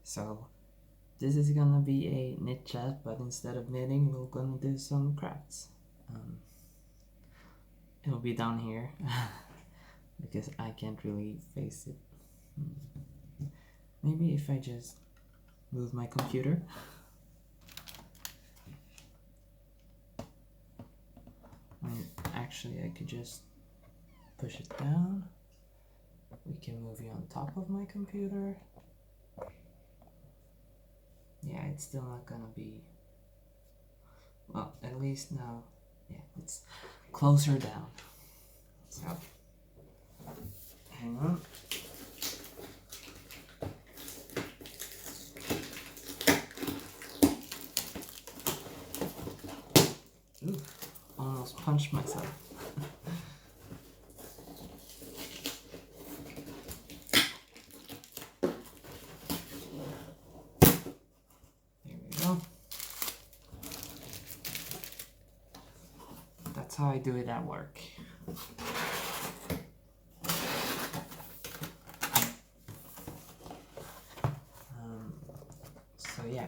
So this is gonna be a knit chat, but instead of knitting, we're gonna do some crafts. It'll be down here because I can't really face it. Maybe if I just move my computer. Actually, I could just push it down. We can move you on top of my computer. Yeah, it's still not gonna be, well, at least now, yeah, it's closer down. So, hang on. Ooh, almost punched myself. There we go. That's how I do it at work. So yeah,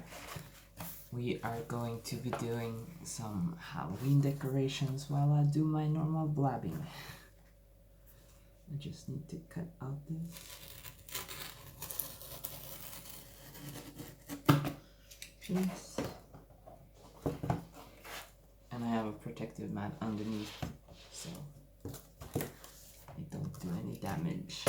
we are going to be doing some Halloween decorations while I do my normal blabbing. I just need to cut out this. Piece. And I have a protective mat underneath, so I don't do any damage.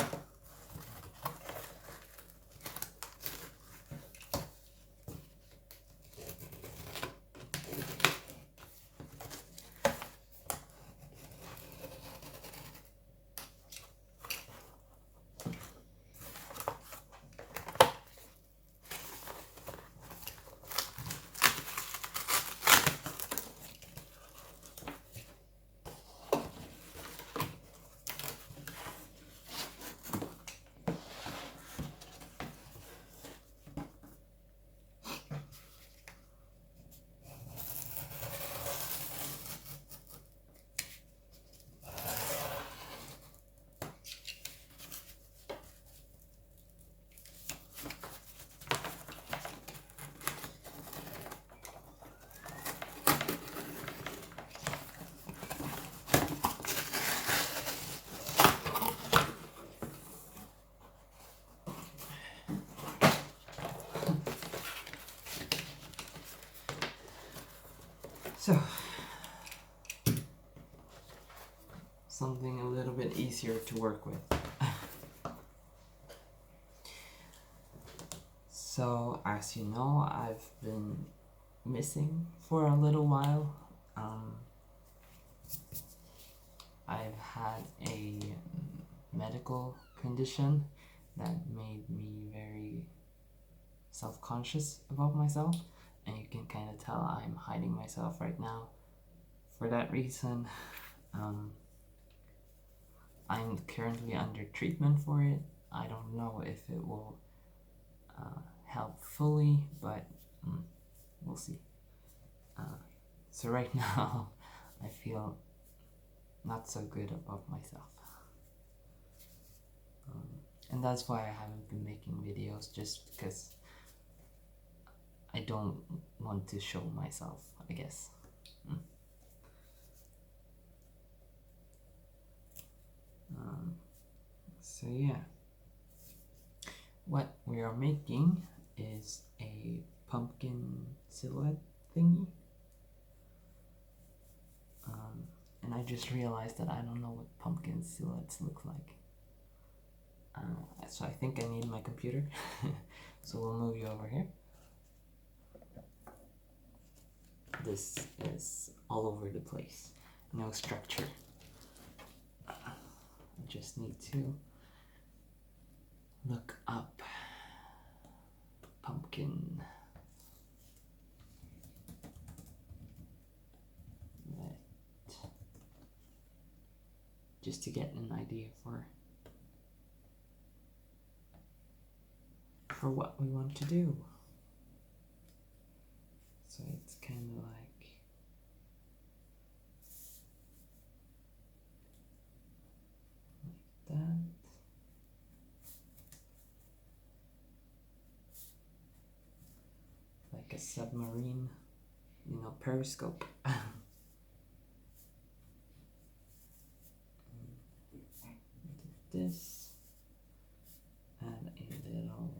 So, something a little bit easier to work with. So, as you know, I've been missing for a little while. I've had a medical condition that made me very self-conscious about myself, and you can kind of tell I'm hiding myself right now. For that reason, I'm currently under treatment for it. I don't know if it will help fully, but we'll see. So right now, I feel not so good about myself. And that's why I haven't been making videos, just because I don't want to show myself, I guess. So yeah, what we are making is a pumpkin silhouette thingy. And I just realized that I don't know what pumpkin silhouettes look like. So I think I need my computer. So we'll move you over here. This is all over the place. No structure. I just need to look up pumpkin. Just to get an idea for what we want to do. So it's kind of like that. like a submarine, periscope. This, add a little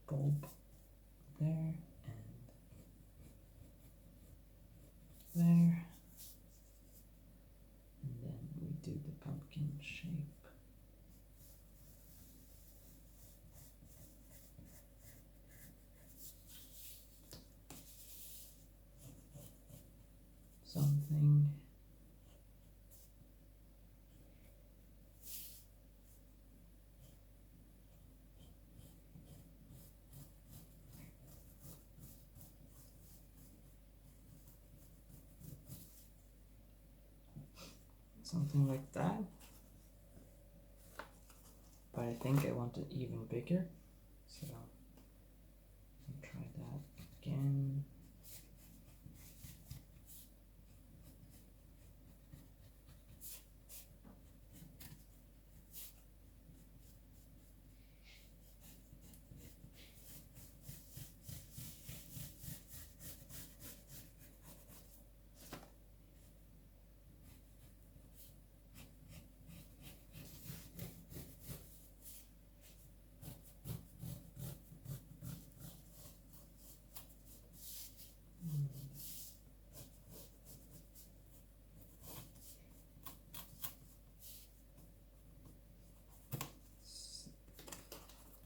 bulb there and there, and then we do the pumpkin shape. Something. Something like that. But I think I want it even bigger, so I'll try that again.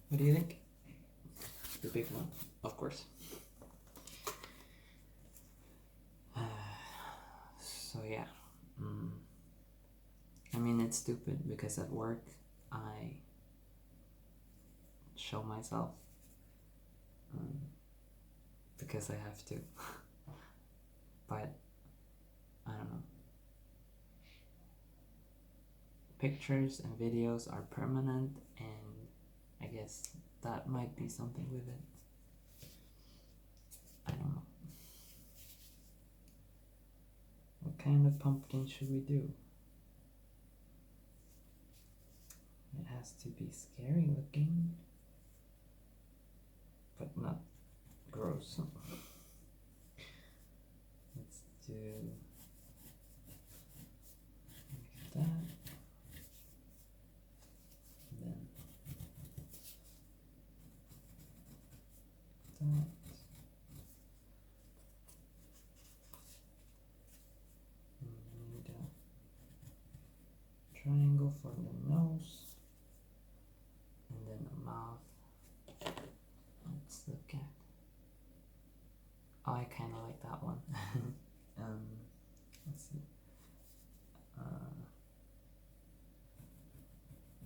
What do you think? The big one, of course. So yeah, I mean, it's stupid because at work I show myself because I have to. But I don't know. Pictures and videos are permanent, and I guess that might be something with it. I don't know. What kind of pumpkin should we do? It has to be scary looking, but not gross. Let's do like that. And then that. Need a triangle for the nose. And then a mouth. Let's look at. Oh, I kind of like that one. Let's see.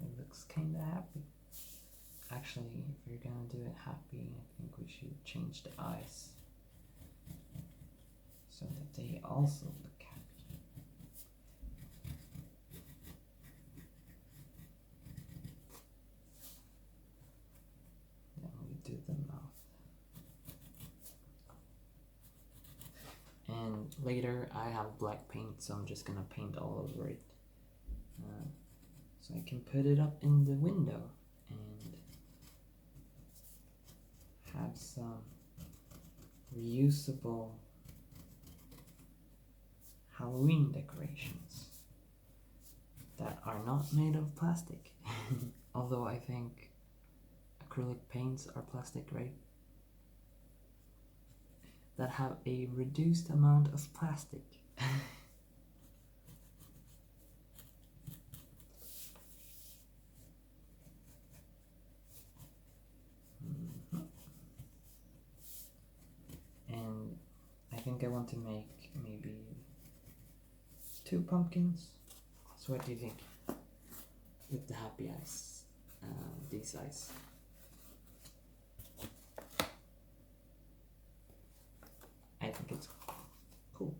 It looks kind of happy. Actually, if you're gonna do it happy, I think we should change the eyes so that they also look happy. Then we do the mouth. And later I have black paint, so I'm just gonna paint all over it. So I can put it up in the window and have some reusable Halloween decorations that are not made of plastic. Although I think acrylic paints are plastic, right? That have a reduced amount of plastic. And I think I want to make maybe 2 pumpkins. So what do you think? With the happy eyes, these eyes. I think it's cool.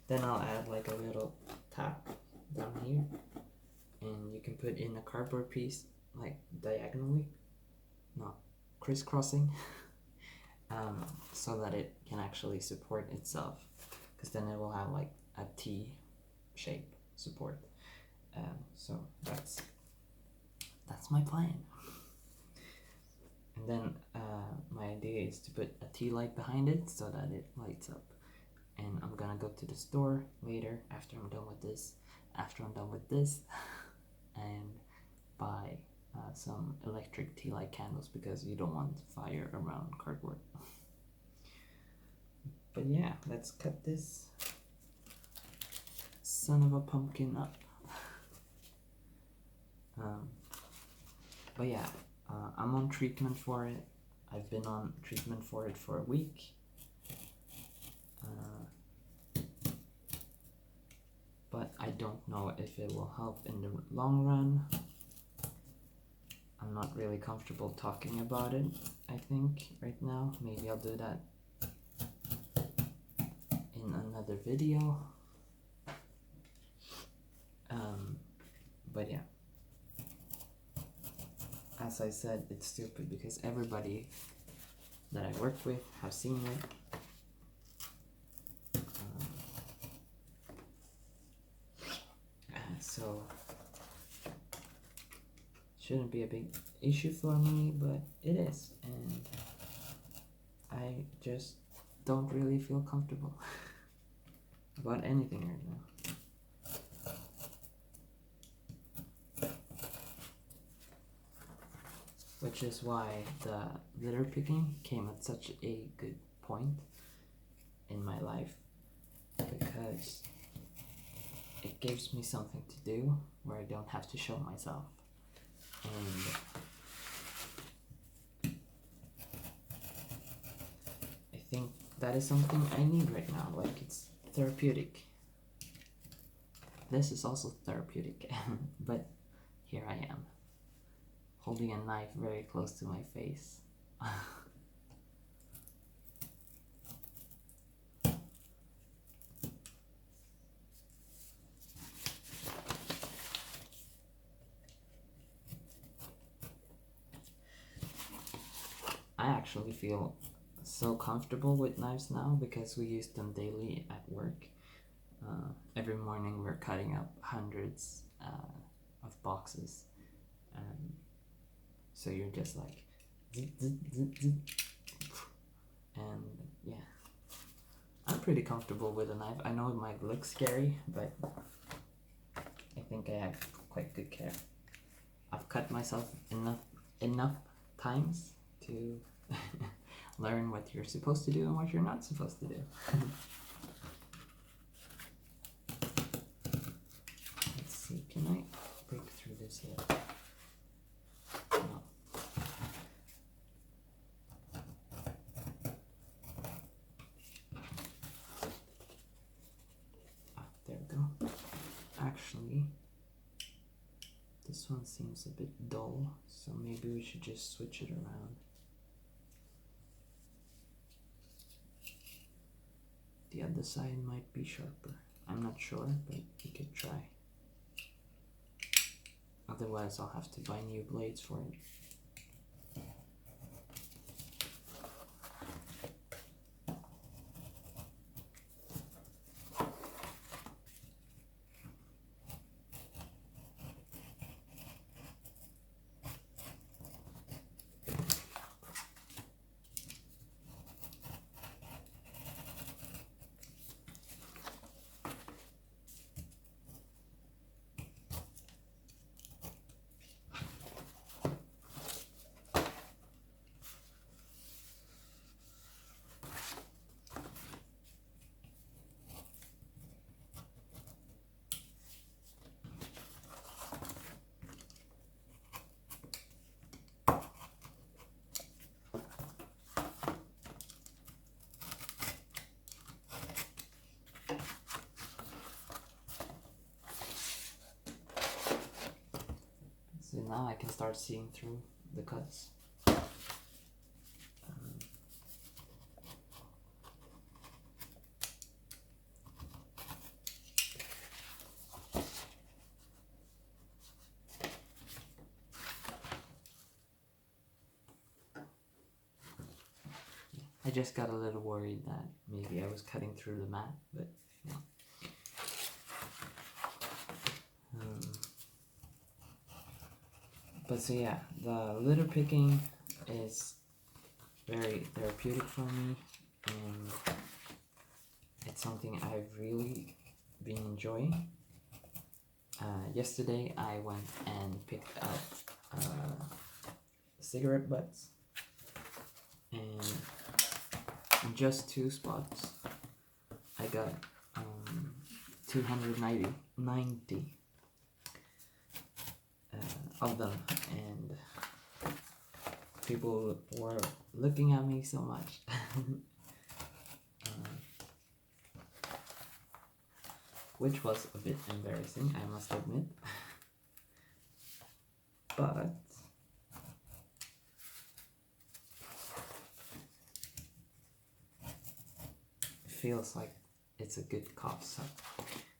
Then I'll add like a little tap down here, and you can put in a cardboard piece like diagonally, not crisscrossing, so that it can actually support itself, because then it will have like a T shape support. So that's my plan. And then my idea is to put a tea light behind it so that it lights up. And I'm gonna go to the store later after I'm done with this. And buy some electric tea light candles because you don't want fire around cardboard. But yeah, let's cut this son of a pumpkin up. But yeah, I'm on treatment for it. I've been on treatment for it for a week. But I don't know if it will help in the long run. I'm not really comfortable talking about it, I think, right now. Maybe I'll do that in another video. But yeah. As I said, it's stupid because everybody that I work with have seen it. So shouldn't be a big issue for me, but it is, and I just don't really feel comfortable about anything right now. Which is why the litter picking came at such a good point in my life, because it gives me something to do where I don't have to show myself. And I think that is something I need right now. Like, it's therapeutic. This is also therapeutic. But here I am, holding a knife very close to my face. I actually feel so comfortable with knives now because we use them daily at work. Every morning we're cutting up hundreds of boxes. So you're just like, and yeah, I'm pretty comfortable with a knife. I know it might look scary, but I think I have quite good care. I've cut myself enough times to learn what you're supposed to do and what you're not supposed to do. Let's see, can I break through this yet? No. There we go. Actually, this one seems a bit dull, so maybe we should just switch it around. The other side might be sharper. I'm not sure, but we could try. Otherwise, I'll have to buy new blades for it. So now I can start seeing through the cuts. I just got a little worried that maybe I was cutting through the mat, but no. But so yeah, the litter picking is very therapeutic for me, and it's something I've really been enjoying. Yesterday I went and picked up cigarette butts, and in just 2 spots I got 290 of them, and people were looking at me so much. Which was a bit embarrassing, I must admit. But it feels like it's a good cause, so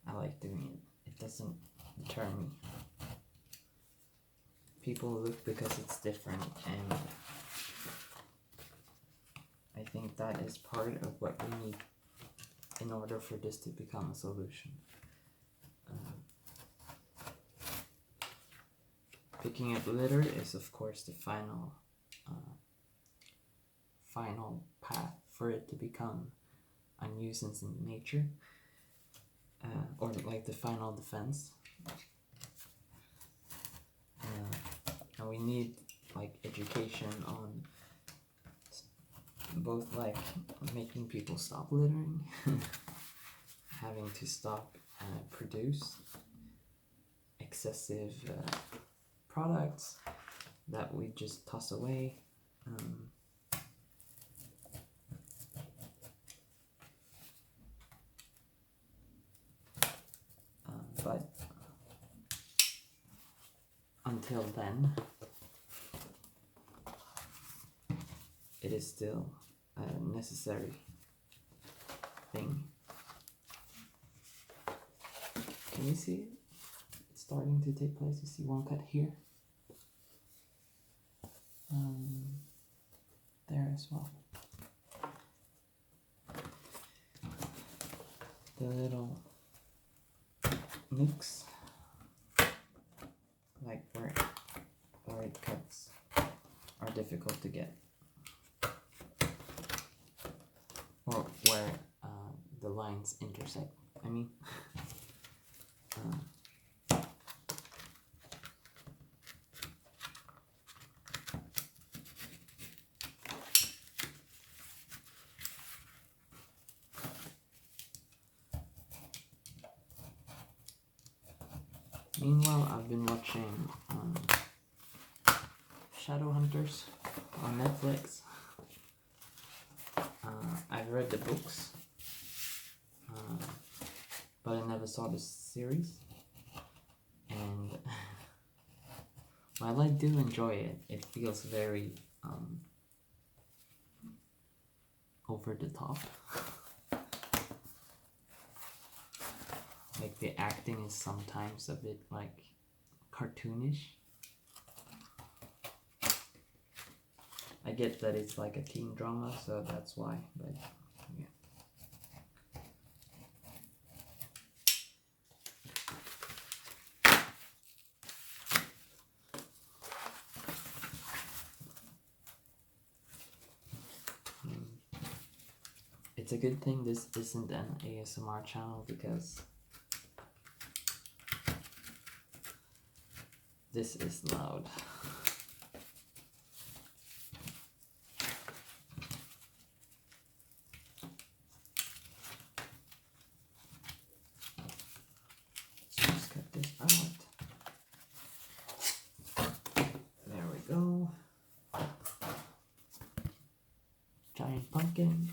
I like doing it. It doesn't deter me. People look because it's different, and I think that is part of what we need in order for this to become a solution. Picking up litter is of course the final path for it to become a nuisance in nature, or like the final defense. And we need like education on both like making people stop littering, having to stop produce excessive products that we just toss away. But until then, it is still a necessary thing. Can you see it? It's starting to take place. You see one cut here. There as well. The little nooks, like where it cuts, are difficult to get, or where the lines intersect. I mean, meanwhile, I've been watching Shadowhunters on Netflix. I've read the books, but I never saw the series. And while I do enjoy it, it feels very over the top. Like the acting is sometimes a bit like cartoonish. I get that it's like a teen drama, so that's why, but yeah. It's a good thing this isn't an ASMR channel, because this is loud. So just cut this out. There we go. Giant pumpkin.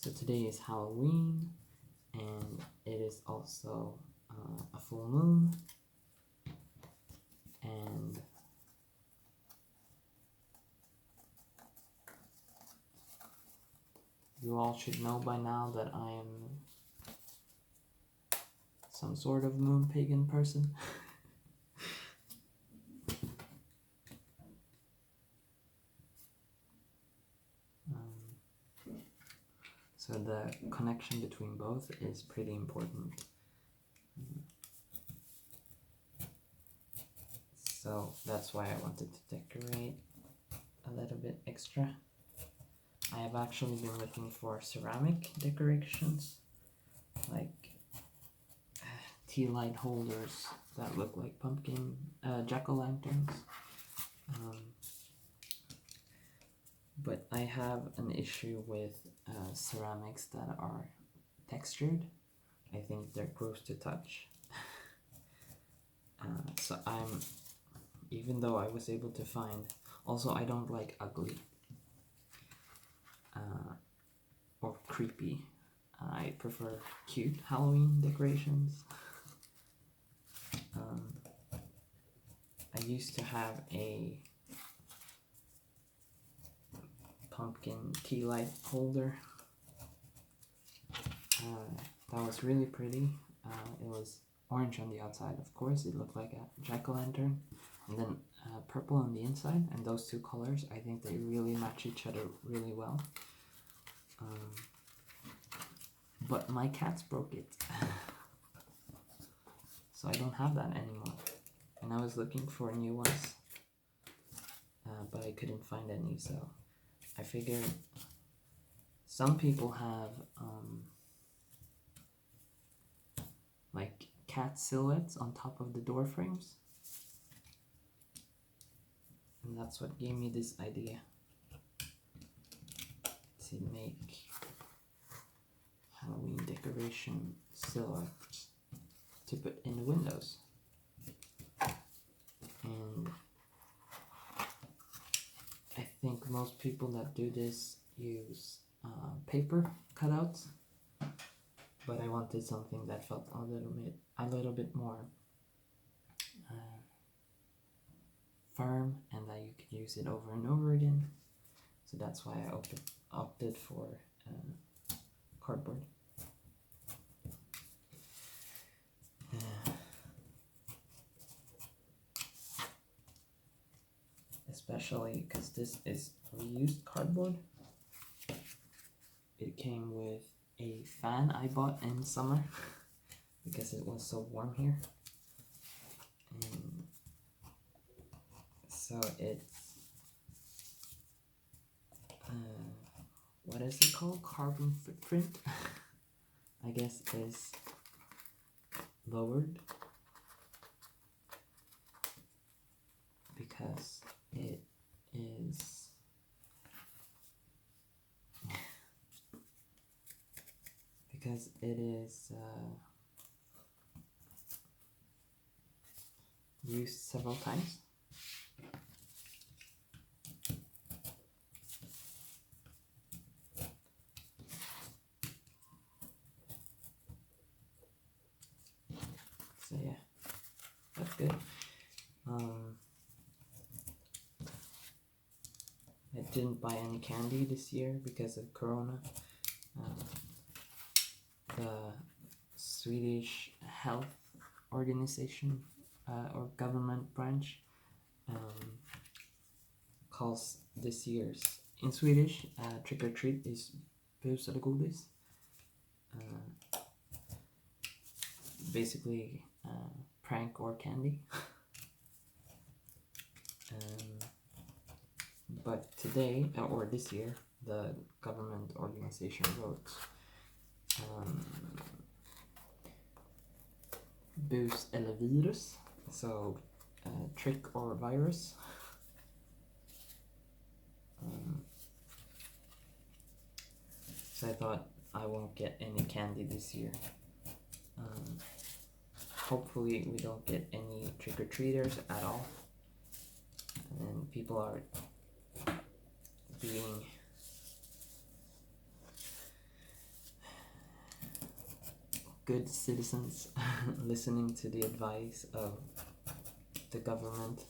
So today is Halloween, and it is also a full moon, and you all should know by now that I am some sort of moon pagan person. So the connection between both is pretty important. So that's why I wanted to decorate a little bit extra. I have actually been looking for ceramic decorations, like tea light holders that look like pumpkin, jack-o'-lanterns. But I have an issue with ceramics that are textured. I think they're gross to touch. So even though I was able to find, also I don't like ugly or creepy. I prefer cute Halloween decorations. I used to have a pumpkin tea light holder that was really pretty. It was orange on the outside, of course. It looked like a jack-o'-lantern, and then purple on the inside, and those two colors, I think they really match each other really well. But my cats broke it. So I don't have that anymore. And I was looking for new ones, but I couldn't find any, so I figured some people have like cat silhouettes on top of the door frames, and that's what gave me this idea to make Halloween decoration silhouettes to put in the windows. And I think most people that do this use paper cutouts, but I wanted something that felt a little bit more firm, and that you could use it over and over again. So that's why I opted for cardboard. Especially because this is reused cardboard. It came with a fan I bought in summer because it was so warm here. And so it's what is it called? Carbon footprint, I guess, is lowered because it is used several times. So yeah, that's good. I didn't buy any candy this year because of Corona. The Swedish health organization or government branch calls this year's, in Swedish, trick or treat is bus eller godis. Basically prank or candy. But today, or this year, the government organization wrote bus eller virus, so trick or virus. So I thought I won't get any candy this year. Hopefully we don't get any trick-or-treaters at all, and people are being good citizens, listening to the advice of the government.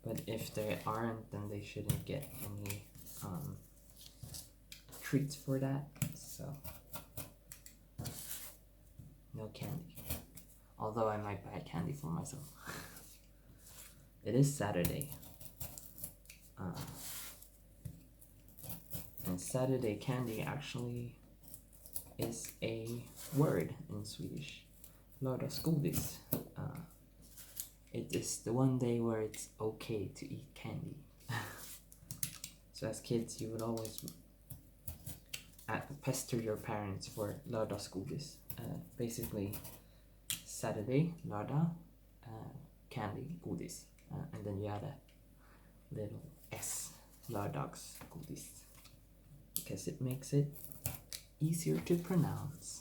But if they aren't, then they shouldn't get any treats for that. So no candy. Although I might buy candy for myself. It is Saturday. And Saturday candy actually is a word in Swedish. Lördagsgodis. It is the one day where it's okay to eat candy. So as kids, you would always pester your parents for lördagsgodis. Basically, Saturday, lördag, candy, godis. And then you add a little S, lördagsgodis. Because it makes it easier to pronounce.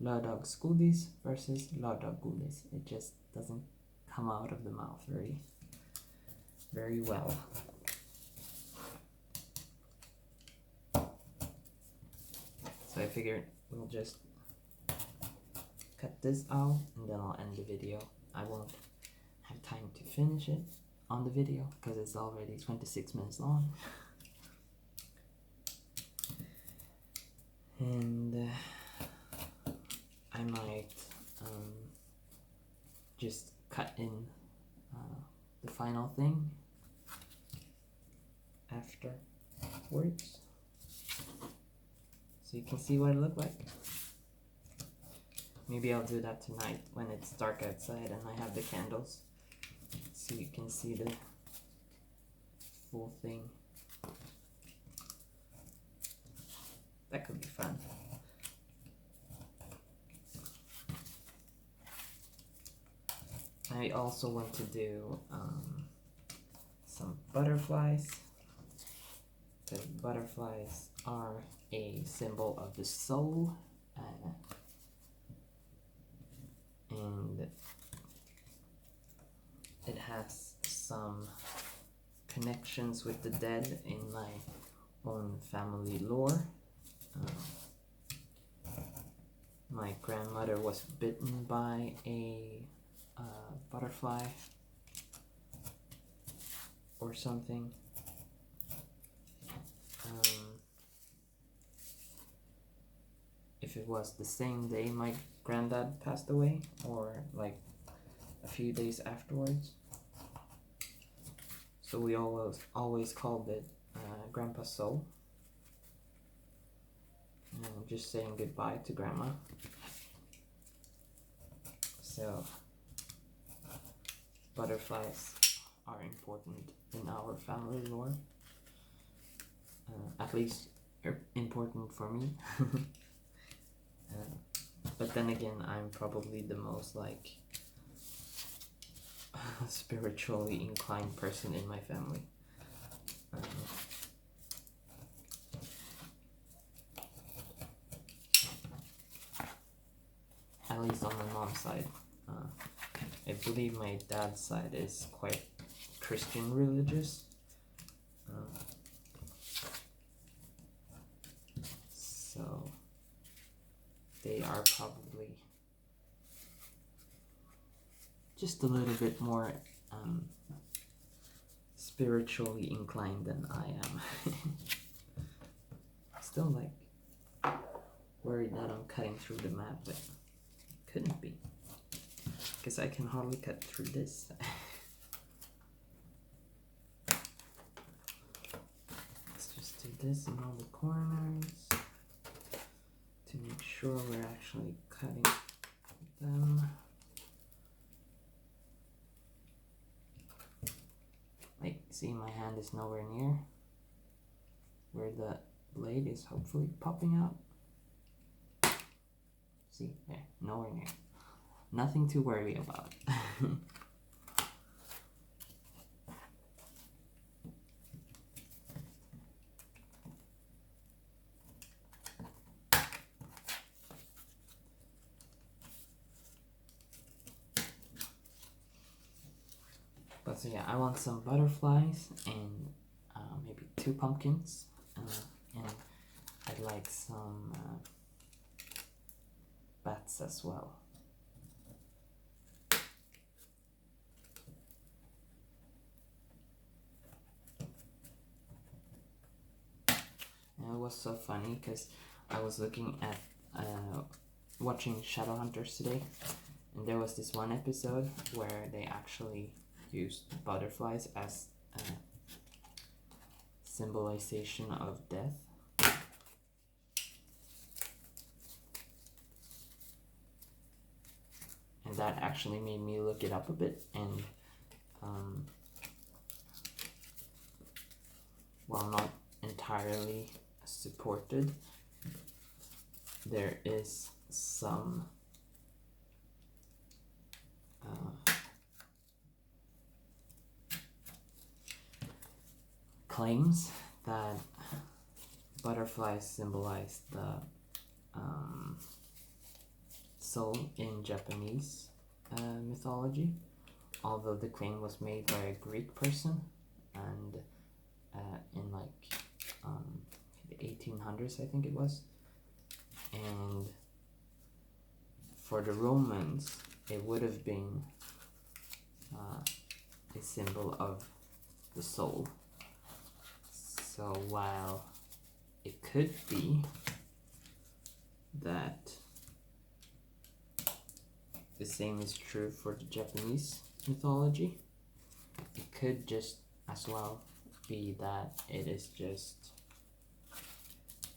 Lördagsgodis versus lördagsgodis. It just doesn't come out of the mouth very well. So I figured we'll just cut this out and then I'll end the video. I won't have time to finish it on the video because it's already 26 minutes long. And I might just cut in the final thing afterwards so you can see what it looked like. Maybe I'll do that tonight when it's dark outside and I have the candles so you can see the full thing. That could be fun. I also want to do some butterflies. The butterflies are a symbol of the soul, and it has some connections with the dead in my own family lore. My grandmother was bitten by a butterfly or something. If it was the same day my granddad passed away or like a few days afterwards. So we always called it Grandpa's soul. And just saying goodbye to Grandma. So butterflies are important in our family lore. At least important for me. But then again, I'm probably the most like spiritually inclined person in my family. At least on my mom's side. I believe my dad's side is quite Christian religious. So they are probably just a little bit more spiritually inclined than I am. Still like worried that I'm cutting through the map, but couldn't be. Because I can hardly cut through this. Let's just do this in all the corners to make sure we're actually cutting them. Like, see, my hand is nowhere near where the blade is hopefully popping out. See, there, nowhere near. Nothing to worry about. But so yeah, I want some butterflies and maybe 2 pumpkins, and I'd like some bats as well. And it was so funny because I was looking at watching Shadowhunters today, and there was this one episode where they actually used butterflies as symbolization of death. And that actually made me look it up a bit, and while not entirely supported, there is some claims that butterflies symbolize the soul in Japanese mythology, although the claim was made by a Greek person, and in like the 1800s, I think it was. And for the Romans, it would have been a symbol of the soul. So while it could be that the same is true for the Japanese mythology, it could just as well be that it is just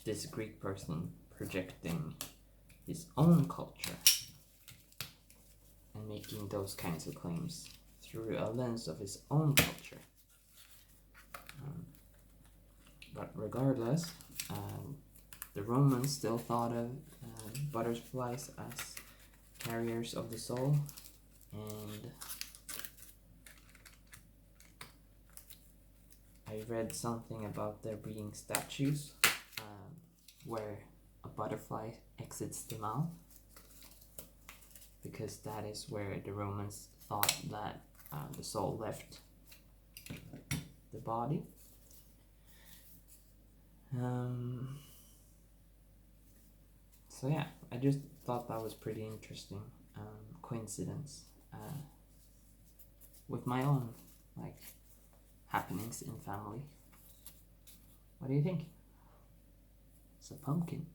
this Greek person projecting his own culture and making those kinds of claims through a lens of his own culture. But regardless, the Romans still thought of butterflies as carriers of the soul, and I read something about there being statues where a butterfly exits the mouth, because that is where the Romans thought that the soul left the body. So yeah, I just thought that was pretty interesting coincidence with my own like happenings in family. What do you think? It's a pumpkin.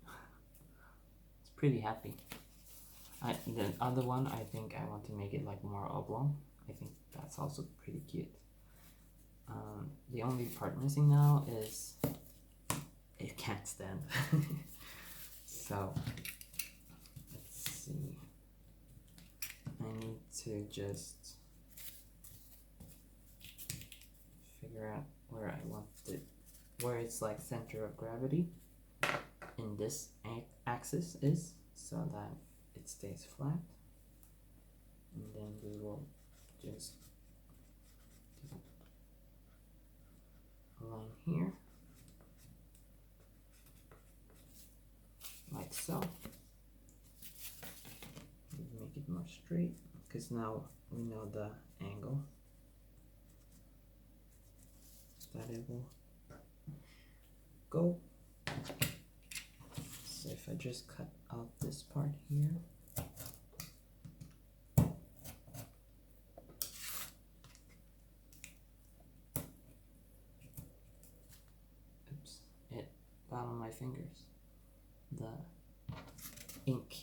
It's pretty happy. The other one, I think I want to make it like more oblong. I think that's also pretty cute. The only part missing now is it can't stand. So let's see. I need to just figure out where I want it, where its like center of gravity in this axis is, so that it stays flat. And then we will just do a line here, like so. Make it more straight, because now we know the angle that it will go. So if I just cut out this part here, oops, it got on my fingers, the ink.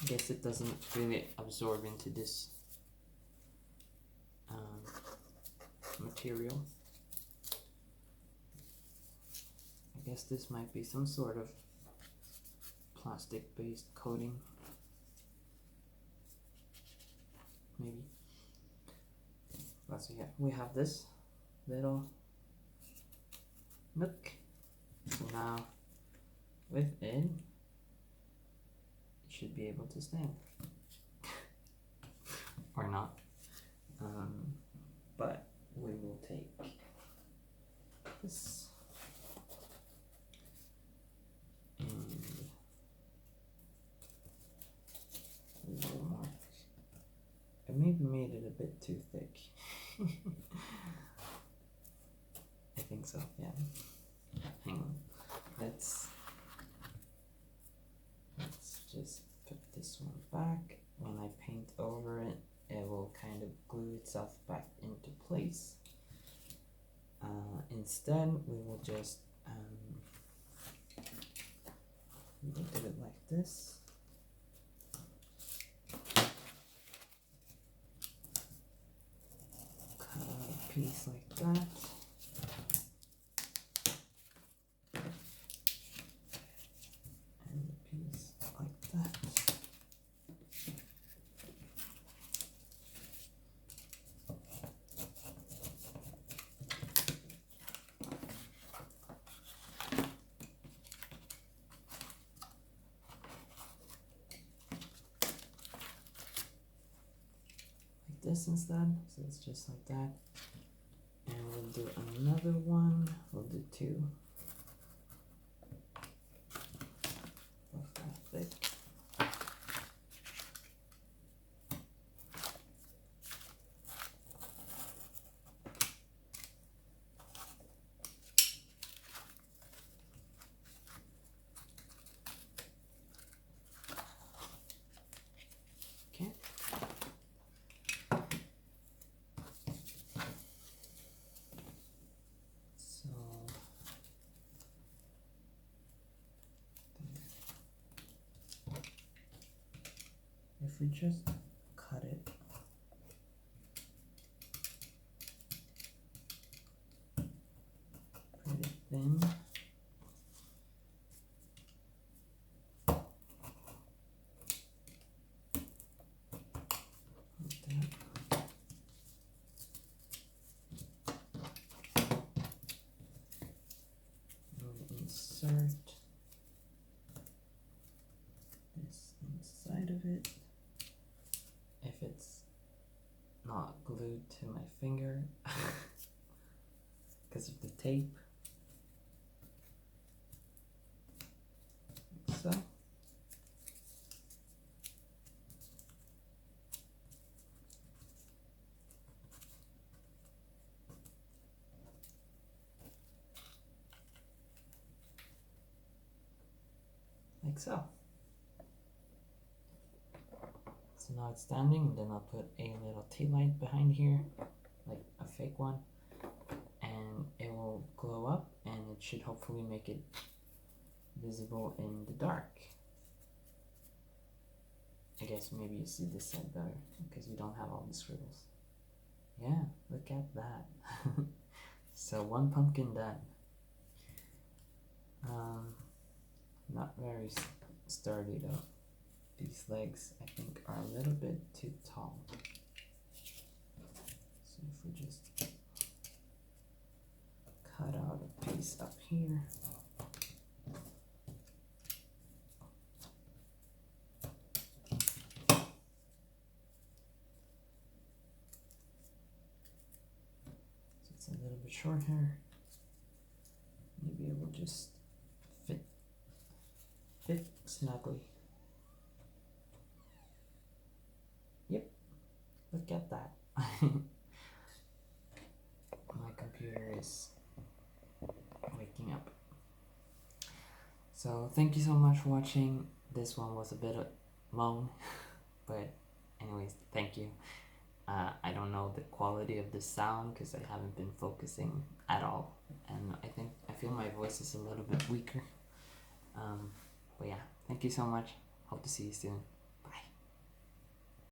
I guess it doesn't really absorb into this material. I guess this might be some sort of plastic based coating, maybe. But so yeah, we have this little nook. So now within, it should be able to stand. Or not. But we will take this and we will mark. I maybe made it a bit too thick. I think so, yeah. Hang on. Let's just put this one back. When I paint over it, it will kind of glue itself back into place. Instead, we will just do it like this. Cut a piece like that. this instead, so it's just like that. And we'll do another one. We'll do two. Both that thick. Okay. So if we just cut it pretty thin, like that. We'll insert this inside of it. If it's not glued to my finger because of the tape, like so. Like so. So now it's standing, and then I'll put a little tea light behind here, like a fake one, and it will glow up, and it should hopefully make it visible in the dark. I guess maybe you see this side better because we don't have all the scribbles. Yeah, look at that. So one pumpkin done. Not very sturdy though. These legs, I think, are a little bit too tall. So if we just cut out a piece up here. So it's a little bit short here. Maybe it will just fit snugly. Yep, look at that. My computer is waking up. So thank you so much for watching. This one was a bit long, but anyways, thank you. I don't know the quality of the sound because I haven't been focusing at all, and I feel my voice is a little bit weaker. But yeah, thank you so much. Hope to see you soon.